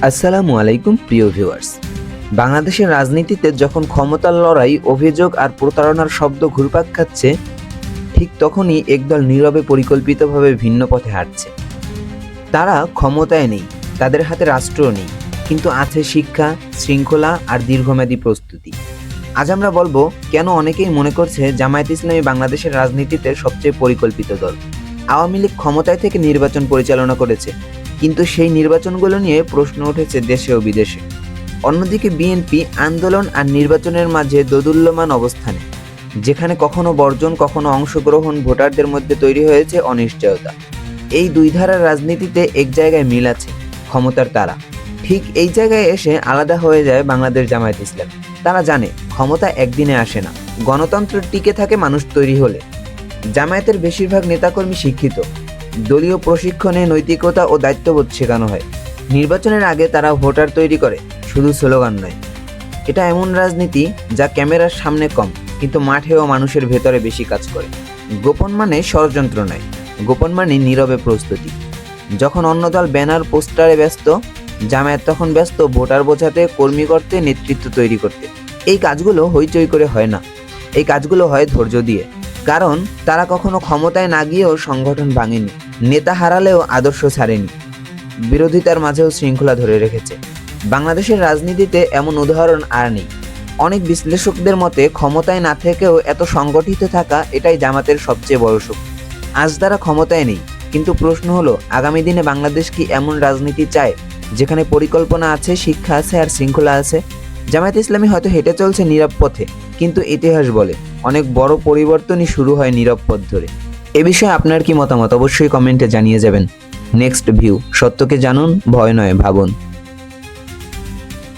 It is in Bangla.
আসসালামু আলাইকুম প্রিয় ভিউয়ার্স। বাংলাদেশের রাজনীতিতে যখন ক্ষমতার লড়াই, অভিযোগ আর প্রতারণার শব্দ ঘুরপাক খাচ্ছে, ঠিক তখনই একদল নীরবে পরিকল্পিতভাবে ভিন্ন পথে হাঁটছে। তারা ক্ষমতায় নেই, তাদের হাতে রাষ্ট্র নেই, কিন্তু আছে শিক্ষা, শৃঙ্খলা আর দীর্ঘমেয়াদী প্রস্তুতি। আজ আমরা বলবো কেন অনেকেই মনে করছে জামায়াত ইসলামী বাংলাদেশের রাজনীতিতে সবচেয়ে পরিকল্পিত দল। আওয়ামী লীগ ক্ষমতায় থেকে নির্বাচন পরিচালনা করেছে, কিন্তু সেই নির্বাচনগুলো নিয়ে প্রশ্ন উঠেছে দেশে ও বিদেশে। অন্যদিকে বিএনপি আন্দোলন আর নির্বাচনের মাঝে দোদুল্যমান অবস্থানে, যেখানে কখনো বর্জন, কখনো অংশগ্রহণ, ভোটারদের মধ্যে তৈরি হয়েছে অনিশ্চয়তা। এই দুই ধারার রাজনীতিতে এক জায়গায় মিল আছে, ক্ষমতার তারা। ঠিক এই জায়গায় এসে আলাদা হয়ে যায় বাংলাদেশ জামায়াত ইসলাম। তারা জানে ক্ষমতা একদিনে আসে না, গণতন্ত্র টিকে থাকে মানুষ তৈরি হলে। জামায়াতের বেশিরভাগ নেতাকর্মী শিক্ষিত, দলীয় প্রশিক্ষণে নৈতিকতা ও দায়িত্ববোধ শেখানো হয়। নির্বাচনের আগে তারা ভোটার তৈরি করে, শুধু স্লোগান নয়। এটা এমন রাজনীতি যা ক্যামেরার সামনে কম, কিন্তু মাঠে ও মানুষের ভেতরে বেশি কাজ করে। গোপন মানে ষড়যন্ত্র নয়, গোপন মানে নীরবে প্রস্তুতি। যখন অন্য দল ব্যানার পোস্টারে ব্যস্ত, জামায়াত তখন ব্যস্ত ভোটার বোঝাতে, কর্মী করতে, নেতৃত্ব তৈরি করতে। এই কাজগুলো হইচই করে হয় না, এই কাজগুলো হয় ধৈর্য দিয়ে। কারণ তারা কখনো ক্ষমতায় না গিয়েও সংগঠন ভাঙেনি, নেতা হারালেও আদর্শ ছাড়েনি, বিরোধিতার মাঝেও শৃঙ্খলা ধরে রেখেছে। বাংলাদেশের রাজনীতিতে এমন উদাহরণ আর নেই। অনেক বিশ্লেষকদের মতে ক্ষমতায় না থেকেও এত সংগঠিত থাকা, এটাই জামাতের সবচেয়ে বড় শক্তি। আজ তারা ক্ষমতায় নেই, কিন্তু প্রশ্ন হলো আগামী দিনে বাংলাদেশ কি এমন রাজনীতি চায় যেখানে পরিকল্পনা আছে, শিক্ষা আছে আর শৃঙ্খলা আছে? জামায়াত ইসলামী হয়তো হেঁটে চলছে নীরব পথে, কিন্তু ইতিহাস বলে অনেক বড় পরিবর্তনই শুরু হয় নীরব পথ ধরে। এ বিষয়ে আপনার কি মতামত অবশ্যই কমেন্টে জানিয়ে যাবেন। নেক্সট ভিউ, সত্যকে জানুন, ভয় নয় ভাবুন।